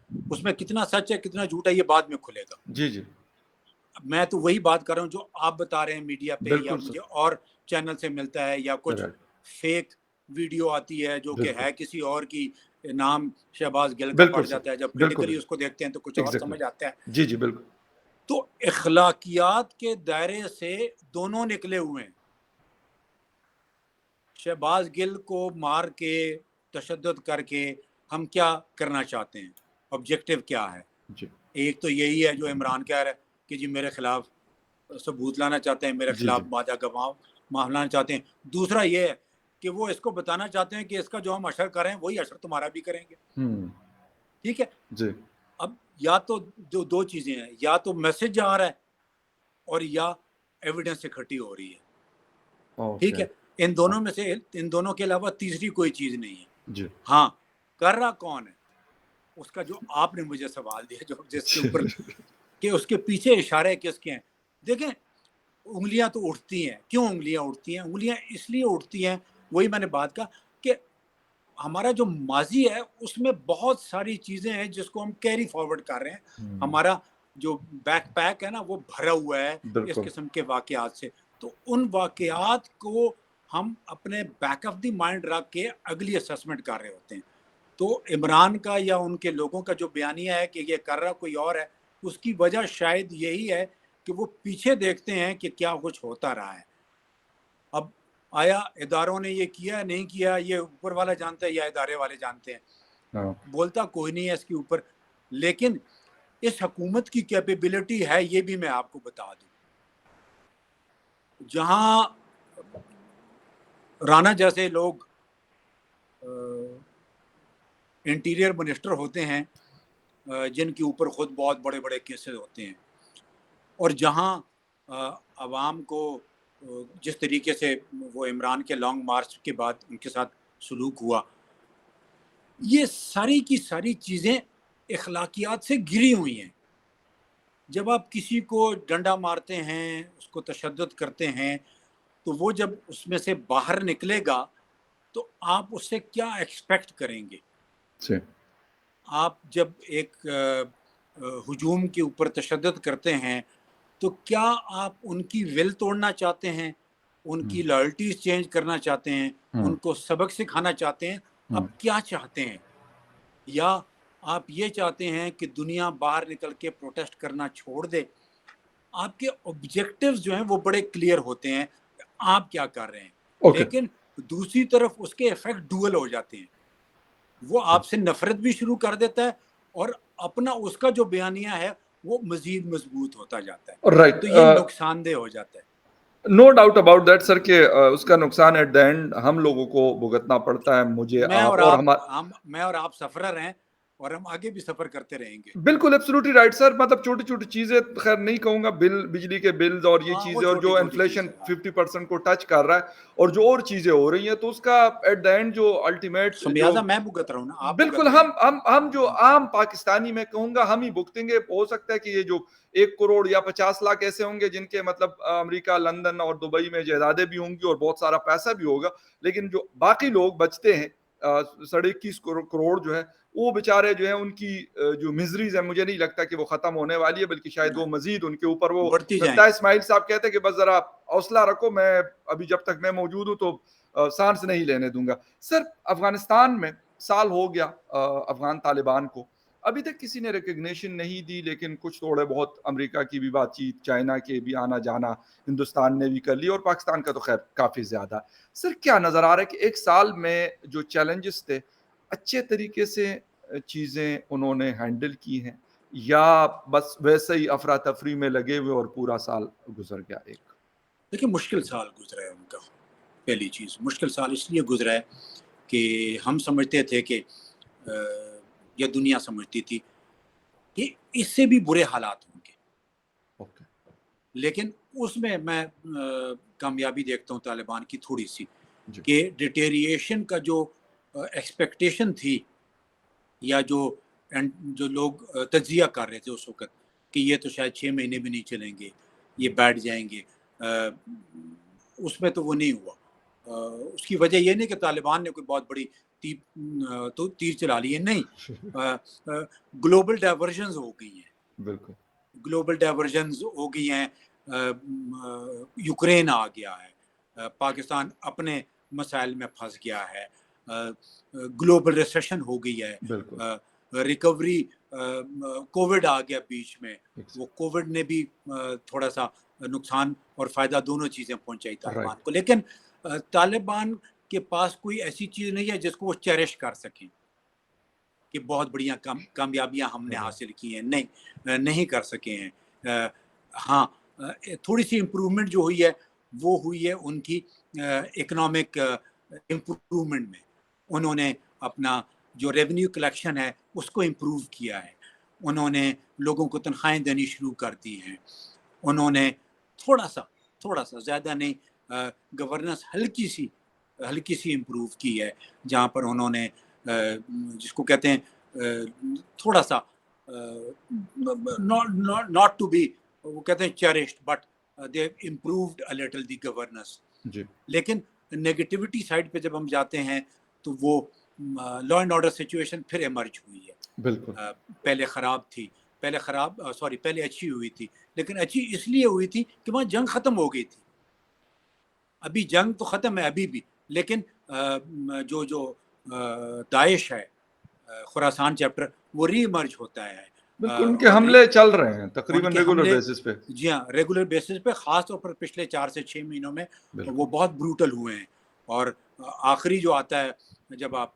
اس میں کتنا سچ ہے کتنا جھوٹ ہے یہ بعد میں کھلے گا. جی جی, میں تو وہی بات کر رہا ہوں جو آپ بتا رہے ہیں میڈیا پہ, یا بالکل مجھے سر. اور چینل سے ملتا ہے, یا کچھ رائٹ. فیک ویڈیو آتی ہے جو کہ بالکل ہے کسی اور کی, نام شہباز گل کا بالکل پڑ سر, جاتا ہے, جب بالکل کریٹیکلی اس کو دیکھتے ہیں تو کچھ اور ایگزیکٹلی. سمجھ آتا ہے. جی جی بالکل. تو اخلاقیات کے دائرے سے دونوں نکلے ہوئے ہیں. شہباز گل کو مار کے, تشدد کر کے ہم کیا کرنا چاہتے ہیں, آبجیکٹو کیا ہے؟ جی ایک تو یہی ہے جو عمران کہہ رہا ہے کہ جی میرے خلاف ثبوت لانا چاہتے ہیں, میرے جی خلاف جی. مادہ گواہ لانا چاہتے ہیں. دوسرا یہ ہے کہ وہ اس کو بتانا چاہتے ہیں کہ اس کا جو ہم اشر کر رہے ہیں وہی اشر تمہارا بھی کریں گے. ٹھیک ہے, جی. اب یا تو دو چیزیں ہیں, یا تو میسج آ رہا ہے اور یا ایویڈنس اکٹھی ہو رہی ہے. ٹھیک ہے, ان دونوں میں سے, ان دونوں کے علاوہ تیسری کوئی چیز نہیں ہے. جی. ہاں, کر رہا کون ہے اس کا جو آپ نے مجھے سوال دیا, جو جس کے اوپر کہ اس کے پیچھے اشارے کس کے ہیں. دیکھیں, انگلیاں تو اٹھتی ہیں. کیوں انگلیاں اٹھتی ہیں؟ انگلیاں اس لیے اٹھتی ہیں, وہی میں نے بات کہا کہ ہمارا جو ماضی ہے اس میں بہت ساری چیزیں ہیں جس کو ہم کیری فارورڈ کر رہے ہیں. ہمارا جو بیک پیک ہے نا وہ بھرا ہوا ہے اس بالکل. قسم کے واقعات سے. تو ان واقعات کو ہم اپنے بیک آف دی مائنڈ رکھ کے اگلی اسیسمنٹ کر رہے ہوتے ہیں. تو عمران کا یا ان کے لوگوں کا جو بیانیہ ہے کہ یہ کر رہا کوئی اور ہے, اس کی وجہ شاید یہی ہے کہ وہ پیچھے دیکھتے ہیں کہ کیا کچھ ہوتا رہا ہے. اب آیا اداروں نے یہ کیا نہیں کیا, یہ اوپر والا جانتا ہے یا ادارے والے جانتے ہیں, بولتا کوئی نہیں ہے اس کے اوپر. لیکن اس حکومت کی کیپیبلٹی ہے, یہ بھی میں آپ کو بتا دوں. جہاں رانا جیسے لوگ انٹیریئر منسٹر ہوتے ہیں جن کے اوپر خود بہت بڑے بڑے کیسز ہوتے ہیں, اور جہاں عوام کو جس طریقے سے وہ عمران کے لانگ مارچ کے بعد ان کے ساتھ سلوک ہوا، یہ ساری کی ساری چیزیں اخلاقیات سے گری ہوئی ہیں. جب آپ کسی کو ڈنڈا مارتے ہیں، اس کو تشدد کرتے ہیں، تو وہ جب اس میں سے باہر نکلے گا تو آپ اس سے کیا ایکسپیکٹ کریں گے؟ جی آپ جب ایک ہجوم کے اوپر تشدد کرتے ہیں تو کیا آپ ان کی ول توڑنا چاہتے ہیں، ان کی لائلٹیز چینج کرنا چاہتے ہیں، ان کو سبق سکھانا چاہتے ہیں؟ آپ کیا چاہتے ہیں؟ یا آپ یہ چاہتے ہیں کہ دنیا باہر نکل کے پروٹیسٹ کرنا چھوڑ دے؟ آپ کے آبجیکٹیوز جو ہیں وہ بڑے کلیئر ہوتے ہیں کہ آپ کیا کر رہے ہیں، اوکے لیکن دوسری طرف اس کے ایفیکٹ ڈوئل ہو جاتے ہیں. وہ آپ سے نفرت بھی شروع کر دیتا ہے اور اپنا اس کا جو بیانیہ ہے وہ مزید مضبوط ہوتا جاتا ہے. رائٹ تو یہ نقصان دہ ہو جاتا ہے. No doubt about that sir کہ اس کا نقصان ایٹ دا اینڈ ہم لوگوں کو بھگتنا پڑتا ہے، مجھے میں اور آپ اور آپ سفرر ہیں اور ہم آگے بھی سفر کرتے رہیں گے. بالکل ایبسولوٹلی رائٹ سر. مطلب چھوٹی چھوٹی چیزیں خیر نہیں کہوں گا، بجلی کے بلز اور یہ ہاں وہ چیزیں، اور چھوٹی جو چھوٹی انفلیشن چیز ہے. 50% کو ٹچ کر رہا ہے اور جو اور چیزیں ہو رہی ہیں، تو اس کا ایٹ دا اینڈ جو الٹیمیٹ جو خمیازہ میں بھگت رہا ہوں نا، آپ بالکل بھگت رہے ہیں. ہم جو عام پاکستانی میں کہوں گا ہم ہی بھگتیں گے. ہو سکتا ہے کہ یہ جو 1 کروڑ یا 50 لاکھ ایسے ہوں گے جن کے مطلب امریکہ، لندن اور دبئی میں جائیدادیں بھی ہوں گی اور بہت سارا پیسہ بھی ہوگا، لیکن جو باقی لوگ بچتے ہیں 21.5 کروڑ جو ہے، وہ بیچارے جو ہیں ان کی جو مزریز ہے مجھے نہیں لگتا کہ وہ ختم ہونے والی ہے، بلکہ شاید وہ مزید ان کے اوپر وہ بڑھتی جائیں لگتا ہے. گی. اسماعیل صاحب کہتے ہیں کہ بس ذرا حوصلہ رکھو، میں ابھی جب تک میں موجود ہوں تو سانس نہیں لینے دوں گا. سر افغانستان میں سال ہو گیا افغان طالبان کو، ابھی تک کسی نے ریکگنیشن نہیں دی، لیکن کچھ تھوڑے بہت امریکہ کی بھی بات چیت، چائنا کے بھی آنا جانا ہندوستان نے بھی کر لی، اور پاکستان کا تو خیر کافی زیادہ. سر کیا نظر آ رہا ہے کہ ایک سال میں جو چیلنجز تھے اچھے طریقے سے چیزیں انہوں نے ہینڈل کی ہیں، یا بس ویسے ہی افراتفری میں لگے ہوئے اور پورا سال گزر گیا؟ ایک دیکھیں مشکل سال گزرا ہے ان کا. پہلی چیز مشکل سال اس لیے گزرا ہے کہ ہم سمجھتے تھے کہ یا دنیا سمجھتی تھی کہ اس سے بھی برے حالات ہوں گے، اوکے لیکن اس میں کامیابی دیکھتا ہوں طالبان کی تھوڑی سی، جی کہ ڈیٹیریشن کا جو ایکسپیکٹیشن تھی، یا جو لوگ تجزیہ کر رہے تھے اس وقت کہ یہ تو شاید 6 مہینے بھی نہیں چلیں گے، یہ بیٹھ جائیں گے، اس میں تو وہ نہیں ہوا. اس کی وجہ یہ نہیں کہ طالبان نے کوئی بہت بڑی تیر چلا لی ہے، نہیں، گلوبل ڈائیورژنز ہو گئی ہیں. بالکل گلوبل ڈائیورژنز ہو گئی ہیں. یوکرین آ گیا ہے، پاکستان اپنے مسائل میں پھنس گیا ہے، گلوبل ریسیشن ہو گئی ہے، بالکل ریکوری، کووڈ آ گیا بیچ میں. وہ exactly. کووڈ نے بھی تھوڑا سا نقصان اور فائدہ دونوں چیزیں پہنچائی طالبان رائٹ کو. لیکن طالبان کے پاس کوئی ایسی چیز نہیں ہے جس کو وہ چیریش کر سکیں کہ بہت بڑیاں کامیابیاں ہم نے حاصل کی ہیں. نہیں کر سکے ہیں. ہاں تھوڑی سی امپرومنٹ جو ہوئی ہے وہ ہوئی ہے ان کی اکنامک امپرومنٹ میں. انہوں نے اپنا جو ریونیو کلیکشن ہے اس کو امپروو کیا ہے. انہوں نے لوگوں کو تنخواہیں دینی شروع کر دی ہیں. انہوں نے تھوڑا سا زیادہ نہیں، گورننس ہلکی سی امپروو کی ہے، جہاں پر انہوں نے جس کو کہتے ہیں تھوڑا سا not to be، وہ کہتے ہیں cherished، but they have improved a little the governance. جی لیکن نیگیٹیوٹی سائڈ پہ جب ہم جاتے ہیں تو وہ لا اینڈ آرڈر سچویشن پھر ایمرج ہوئی ہے. بالکل پہلے پہلے اچھی ہوئی تھی، لیکن اچھی اس لیے ہوئی تھی کہ وہاں جنگ ختم ہو گئی تھی. ابھی جنگ تو ختم ہے ابھی بھی، لیکن جو داعش ہے، خراسان چیپٹر، وہ ری ایمرج ہوتا ہے. بالکل ان کے اور حملے چل رہے ہیں ان تقریباً کے ریگولر حملے، بیسس پہ. جی ہاں، ریگولر بیسس پہ، خاص طور پر پچھلے 4 سے 6 مہینوں میں بالکل وہ بہت بروٹل ہوئے ہیں. اور آخری جو آتا ہے جب آپ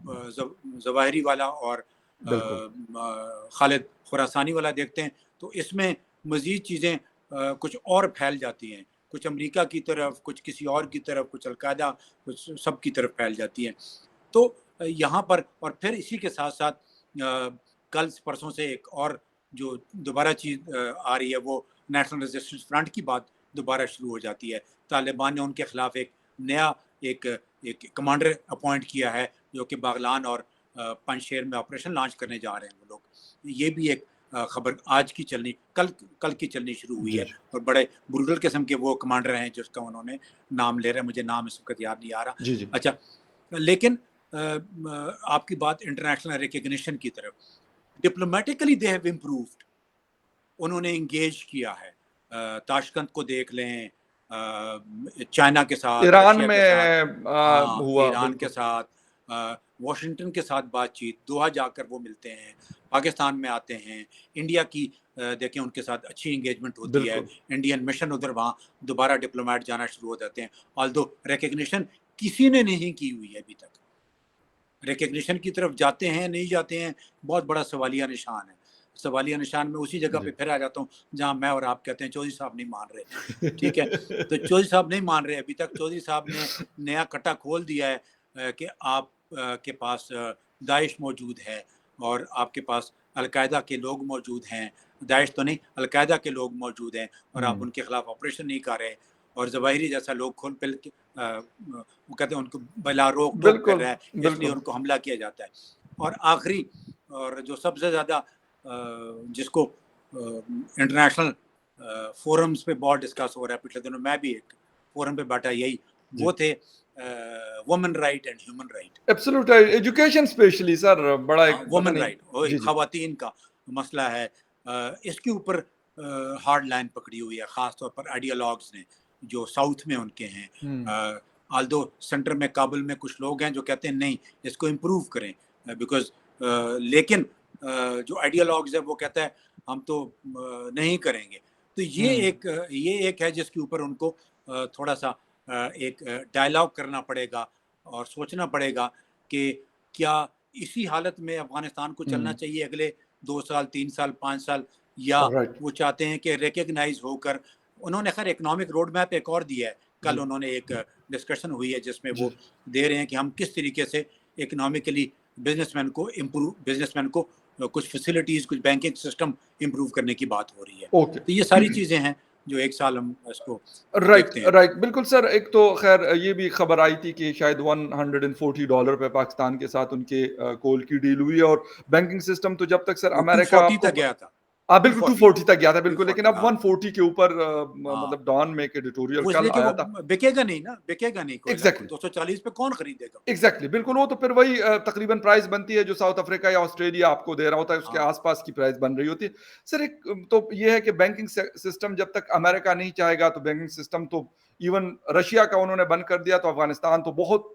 ظواہری والا اور بالکل خالد خراسانی والا دیکھتے ہیں تو اس میں مزید چیزیں کچھ اور پھیل جاتی ہیں، کچھ امریکہ کی طرف، کچھ کسی اور کی طرف، کچھ القاعدہ، کچھ سب کی طرف پھیل جاتی ہیں. تو یہاں پر، اور پھر اسی کے ساتھ ساتھ کل پرسوں سے ایک اور جو دوبارہ چیز آ رہی ہے وہ نیشنل ریزسٹنس فرنٹ کی بات دوبارہ شروع ہو جاتی ہے. طالبان نے ان کے خلاف ایک نیا ایک کمانڈر اپوائنٹ کیا ہے جو کہ باغلان اور پنج شیر میں آپریشن لانچ کرنے جا رہے ہیں وہ لوگ. یہ بھی ایک خبر آج کی چلنی کل کی چلنی شروع ہوئی جی ہے, جی اور بڑے بروٹل قسم کے وہ کمانڈر ہیں جس کا انہوں نے نام لے رہے ہیں, مجھے نام اس وقت یاد نہیں آ رہا. جی جی اچھا, لیکن آپ کی بات انٹرنیشنل ریکگنیشن کی طرف, ڈپلومیٹیکلی دے ہیو امپرووڈ, انہوں نے انگیج کیا ہے. تاشقند کو دیکھ لیں, چائنا کے ساتھ, ایران رشیا کے ساتھ, میں ہاں ہوا ایران کے بالکل. ساتھ, واشنگٹن کے ساتھ بات چیت, دوحہ جا کر وہ ملتے ہیں, پاکستان میں آتے ہیں, انڈیا کی دیکھیں ان کے ساتھ اچھی انگیجمنٹ ہوتی ہے, بالکل انڈین مشن ادھر وہاں دوبارہ ڈپلومیٹ جانا شروع ہو جاتے ہیں. آلدو ریکگنیشن کسی نے نہیں کی ہوئی ہے ابھی تک, ریکگنیشن کی طرف جاتے ہیں نہیں جاتے ہیں بہت بڑا سوالیہ نشان ہے. سوالیہ نشان میں اسی جگہ جی پہ پھر آ جاتا ہوں جہاں میں اور آپ کہتے ہیں چودھری صاحب نہیں مان رہے. ٹھیک ہے, تو چودھری صاحب نہیں مان رہے ابھی تک. چودھری صاحب نے نیا کٹا کھول دیا ہے کہ آپ کے پاس داعش موجود ہے اور آپ کے پاس القاعدہ کے لوگ موجود ہیں, داعش تو نہیں القاعدہ کے لوگ موجود ہیں, اور آپ ان کے خلاف آپریشن نہیں کر رہے, اور ظواہری جیسا لوگ کھل پل وہ کہتے ہیں ان کو بلا روک ٹوک کر بالکل رہا ہے, اس لیے بالکل ان کو حملہ کیا جاتا ہے. اور آخری اور جو سب سے زیادہ جس کو انٹرنیشنل فورمز پہ بہت ڈسکس ہو رہا ہے پچھلے دنوں, میں بھی ایک فورم پہ بیٹھا, یہی جی وہ تھے women right and human right. Absolute education especially sir بڑا ایک پتہ وومن نہیں. رائٹ, جی جی خواتین کا مسئلہ ہے, اس کے اوپر ہارڈ لائن پکڑی ہوئی ہے خاص طور پر آئیڈیالوگز نے جو ساؤتھ میں ان کے ہیں. آلدو سینٹر میں کابل میں کچھ لوگ ہیں جو کہتے ہیں نہیں اس کو امپروو کریں, بیکاز لیکن جو آئیڈیالوگز ہے وہ کہتا ہے ہم تو نہیں کریں گے. تو یہ ایک ہے جس کے اوپر ان کو تھوڑا سا ایک ڈائلاگ کرنا پڑے گا اور سوچنا پڑے گا کہ کیا اسی حالت میں افغانستان کو چلنا چاہیے اگلے 2 سال 3 سال 5 سال, یا رائٹ وہ چاہتے ہیں کہ ریکگنائز ہو کر. انہوں نے خیر اکنامک روڈ میپ ایک اور دیا ہے, کل جی انہوں نے ایک ڈسکشن ہوئی ہے جس میں جی وہ دے رہے ہیں کہ ہم کس طریقے سے اکنامکلی بزنس مین کو کچھ فیسلٹیز, کچھ بینکنگ سسٹم امپروو کرنے کی بات ہو رہی ہے. اوکے تو یہ ساری چیزیں ہیں جو ایک سال ہم اس کو رائٹ دیکھتے ہیں. رائٹ بالکل سر. ایک تو خیر یہ بھی خبر آئی تھی کہ شاید $140 پہ پاکستان کے ساتھ ان کے کول کی ڈیل ہوئی, اور بینکنگ سسٹم تو جب تک سر وہ امریکہ 240 آپ کو تک گیا تھا, بالکل 240 240 تک گیا تھا بالکل, لیکن 240, اب ہاں 140 کے اوپر ہاں. مطلب ڈان میں ایک ایڈیٹوریل وہ اس کل لیے کہ آیا وہ تھا. بکے گا نہیں نا, بکے گا نہیں کوئلہ, ایگزیکٹلی 240 پہ کون خریدے گا. ایگزیکٹلی بالکل, وہ تو پھر وہی تقریباً پرائز بنتی ہے جو ساؤتھ افریقہ یا آسٹریلیا آپ کو دے رہا ہوتا ہے, اس کے ہاں آس پاس کی پرائز بن رہی ہوتی ہے. سر ایک تو یہ ہے کہ بینکنگ سسٹم جب تک امریکہ نہیں چاہے گا تو بینکنگ سسٹم تو ایون رشیا کا انہوں نے بند کر دیا تو افغانستان تو بہت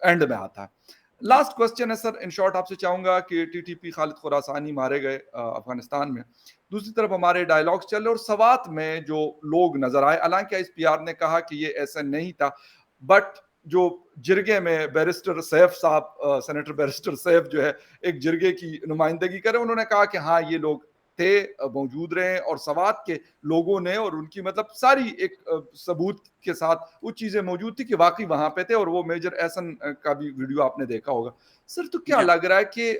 اینڈ میں آتا ہے. جی. لاسٹ کوسچن ہے سر, ان شارٹ آپ سے چاہوں گا کہ ٹی ٹی پی خالد خراسانی مارے گئے افغانستان میں, دوسری طرف ہمارے ڈائلاگس چل رہے اور سوات میں جو لوگ نظر آئے, حالانکہ ایس پی آر نے کہا کہ یہ ایسا نہیں تھا, بٹ جو جرگے میں بیرسٹر سیف صاحب, سینیٹر بیرسٹر سیف جو ہے ایک جرگے کی نمائندگی کرے, انہوں نے کہا کہ ہاں یہ لوگ تھے, موجود رہے, اور سوات کے لوگوں نے اور ان کی مطلب ساری ایک ثبوت کے ساتھ وہ چیزیں موجود تھی کہ واقعی وہاں پہ تھے, اور وہ میجر احسن کا بھی ویڈیو آپ نے دیکھا ہوگا. سر تو کیا جی لگ رہا ہے کہ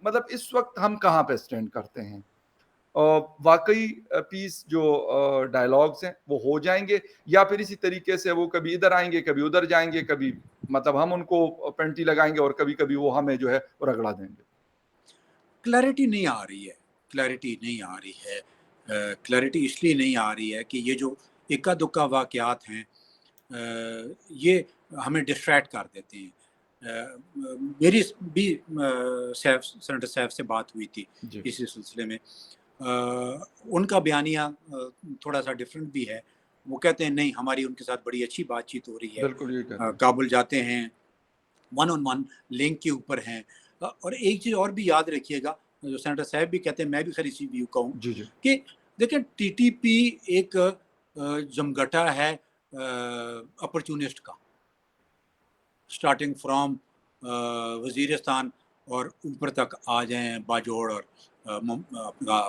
مطلب اس وقت ہم کہاں پہ سٹینڈ کرتے ہیں؟ واقعی پیس جو ڈائلاگس ہیں وہ ہو جائیں گے, یا پھر اسی طریقے سے وہ کبھی ادھر آئیں گے کبھی ادھر جائیں گے, کبھی مطلب ہم ان کو پینٹی لگائیں گے اور کبھی کبھی وہ ہمیں جو ہے وہ رگڑا دیں گے؟ کلیئرٹی نہیں آ رہی ہے, کلیئرٹی نہیں آ رہی ہے. کلیئرٹی اس لیے نہیں آ رہی ہے کہ یہ جو اکا دکا واقعات ہیں یہ ہمیں ڈسٹریکٹ کر دیتے ہیں. میری بھی سینیٹر صاحب سے بات ہوئی تھی جی اسی سلسلے میں. ان کا بیانیہ تھوڑا سا ڈفرینٹ بھی ہے. وہ کہتے ہیں نہیں ہماری ان کے ساتھ بڑی اچھی بات چیت ہو رہی ہے, بالکل یہ کہتے ہیں. کابل جاتے ہیں, 1-on-1 لنک کے اوپر ہیں. اور ایک چیز اور بھی یاد رکھیے گا, جو سینیٹر صاحب بھی کہتے ہیں, میں بھی خیر اسی ویو کا ہوں, جی جی کہ دیکھیں ٹی ٹی پی ایک جمگٹا ہے اپرچونسٹ کا, سٹارٹنگ فرام وزیرستان اور اوپر تک آ جائیں باجوڑ اور اپنا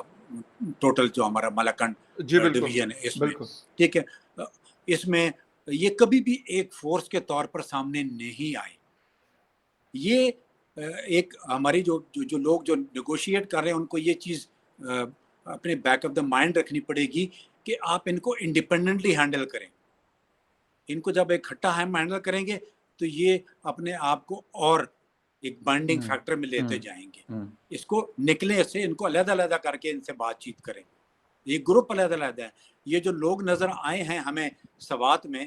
ٹوٹل جو ہمارا ملاکنڈ جی بالکل ڈویژن ہے اس میں. بالکل ٹھیک ہے, اس میں یہ کبھی بھی ایک فورس کے طور پر سامنے نہیں آئے. یہ ایک ہماری جو لوگ جو نیگوشیٹ کر رہے ہیں ان کو یہ چیز اپنے بیک آف دا مائنڈ رکھنی پڑے گی کہ آپ ان کو انڈیپینڈنٹلی ہینڈل کریں. ان کو جب اکٹھا ہم ہینڈل کریں گے تو یہ اپنے آپ کو اور ایک بائنڈنگ فیکٹر میں لیتے جائیں گے. اس کو نکلیں سے ان کو علیحدہ علیحدہ کر کے ان سے بات چیت کریں. یہ گروپ علیحدہ علیحدہ ہے. یہ جو لوگ نظر آئے ہیں ہمیں سوات میں،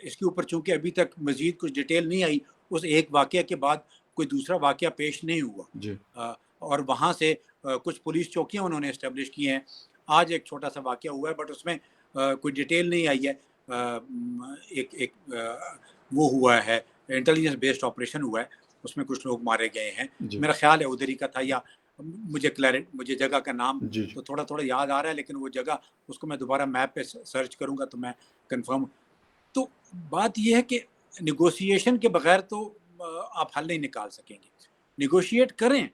اس کے اوپر چونکہ ابھی تک مزید کچھ ڈیٹیل نہیں آئی، اس ایک واقعہ کے بعد کوئی دوسرا واقعہ پیش نہیں ہوا جی اور وہاں سے کچھ پولیس چوکیاں انہوں نے اسٹیبلش کی ہیں. آج ایک چھوٹا سا واقعہ ہوا ہے بٹ اس میں کوئی ڈیٹیل نہیں آئی ہے. ایک وہ ہوا ہے انٹیلیجنس بیسڈ آپریشن ہوا ہے، اس میں کچھ لوگ مارے گئے ہیں. جی میرا خیال ہے ادھر ہی کا تھا، یا مجھے جگہ کا نام جی تو تھوڑا تھوڑا یاد آ رہا ہے، لیکن وہ جگہ اس کو میں دوبارہ میپ پہ سرچ کروں گا تو میں کنفرم. تو بات یہ ہے کہ نیگوسیشن کے بغیر تو آپ حل نہیں نکال سکیں گے. نیگوشیٹ کریں،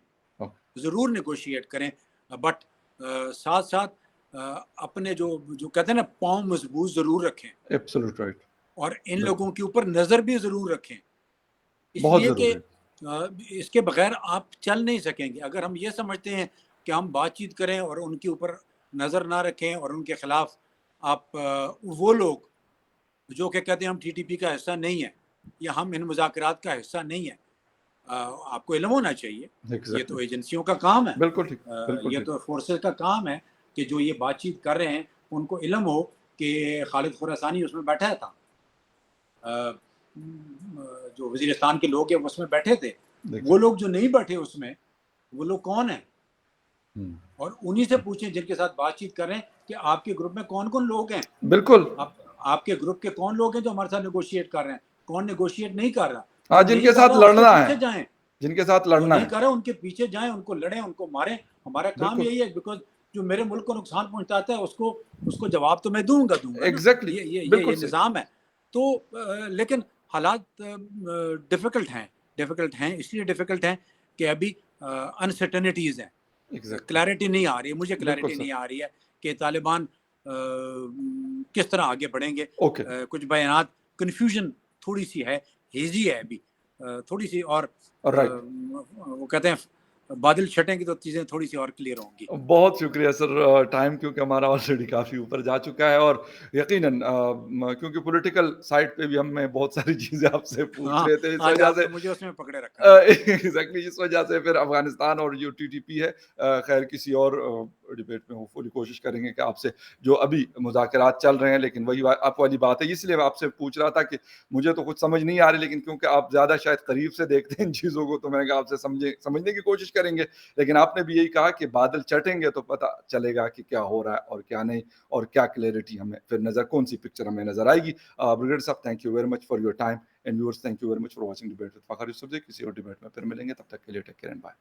ضرور نیگوشیٹ کریں، بٹ ساتھ ساتھ اپنے جو کہتے ہیں نا پاؤں مضبوط ضرور رکھیں، ایبسولوٹ رائٹ، اور ان لوگوں کے اوپر نظر بھی ضرور رکھیں، اس بہت لیے کہ ضروری. اس کے بغیر آپ چل نہیں سکیں گے. اگر ہم یہ سمجھتے ہیں کہ ہم بات چیت کریں اور ان کے اوپر نظر نہ رکھیں اور ان کے خلاف آپ وہ لوگ جو کہ کہتے ہیں ہم ٹی ٹی پی کا حصہ نہیں ہیں یا ہم ان مذاکرات کا حصہ نہیں ہیں، آپ کو علم ہونا چاہیے. یہ تو ایجنسیوں کا کام ہے، بالکل ٹھیک، بالکل یہ ٹھیک. تو فورسز کا کام ہے کہ جو یہ بات چیت کر رہے ہیں ان کو علم ہو کہ خالد خراسانی اس میں بیٹھا تھا، جو وزیرستان کے لوگ ہیں اس میں بیٹھے تھے. وہ لوگ جو نہیں بیٹھے اس میں، وہ لوگ کون ہیں؟ اور انہی سے پوچھیں جن کے ساتھ بات چیت کریں کہ آپ کے گروپ میں کون کون لوگ ہیں. بالکل آپ کے گروپ کے کون لوگ ہیں جو ہمارے ساتھ نیگوشیٹ کر رہے ہیں، کون نیگوشیٹ نہیں کر رہا. ہاں، جو جن نہیں کے کر ساتھ رہا اس کے لڑنا ہے، پیچھے جائیں، جن کے ساتھ جو لڑنا نہیں ہے. کر رہا ان کے پیچھے جائیں، ان کو لڑیں، ان کو ماریں. ہمارا کام بالکل یہی ہے، بیکاز جو میرے ملک کو نقصان پہنچاتا ہے اس کو جواب تو میں دوں گا نا. ایگزیکٹلی، بالکل یہ صحیح. نظام ہے. تو لیکن حالات ڈیفیکلٹ ہیں، اس لیے ڈیفیکلٹ ہیں کہ ابھی انسرٹنٹیز ہیں، ایگزیکٹلی، کلیئرٹی نہیں آ رہی ہے. مجھے بالکل کلیئرٹی سر. نہیں آ رہی ہے کہ طالبان کس طرح آگے بڑھیں گے. اوکے، کچھ بیانات کنفیوژن تھوڑی سی ہے، ہیزی ہے ابھی تھوڑی سی، اور رائٹ. وہ کہتے ہیں بادل چھٹیں گے تو چیزیں تھوڑی سی اور کلیئر ہوں گی. بہت شکریہ سر. ٹائم کیونکہ ہمارا آلریڈی کافی اوپر جا چکا ہے، اور یقیناً کیونکہ پولیٹیکل سائڈ پہ بھی ہم میں بہت ساری چیزیں آپ سے پوچھ ہاں، رہے تھے، اس آج وجہ آپ سے نے مجھے اس میں پکڑے رکھا ہے. ایگزیکٹلی اس وجہ سے پھر افغانستان اور جو ٹی ٹی پی ہے، خیر کسی اور ڈبیٹ میں پوری کوشش کریں گے کہ آپ سے جو ابھی مذاکرات چل رہے ہیں، لیکن وہی آپ والی بات ہے. اس لیے میں آپ سے پوچھ رہا تھا کہ مجھے تو کچھ سمجھ نہیں آ رہی، لیکن کیونکہ آپ زیادہ شاید قریب سے دیکھتے ہیں ان چیزوں کو، تو میں نے کہا آپ سے سمجھنے کی کوشش کریں گے. لیکن آپ نے بھی یہی کہا کہ بادل چٹیں گے تو پتہ چلے گا کہ کیا ہو رہا ہے اور کیا نہیں، اور کیا کلیئرٹی ہمیں پھر کون سی پکچر ہمیں نظر آئے گی. بریگیڈیئر صاحب، thank you very much for your time, and viewers thank you very much for watching debate with فخر یوسف جی. کسی اور ڈیبیٹ میں پھر ملیں گے، تب تک کے لیے ٹیک کیئر اینڈ بائے.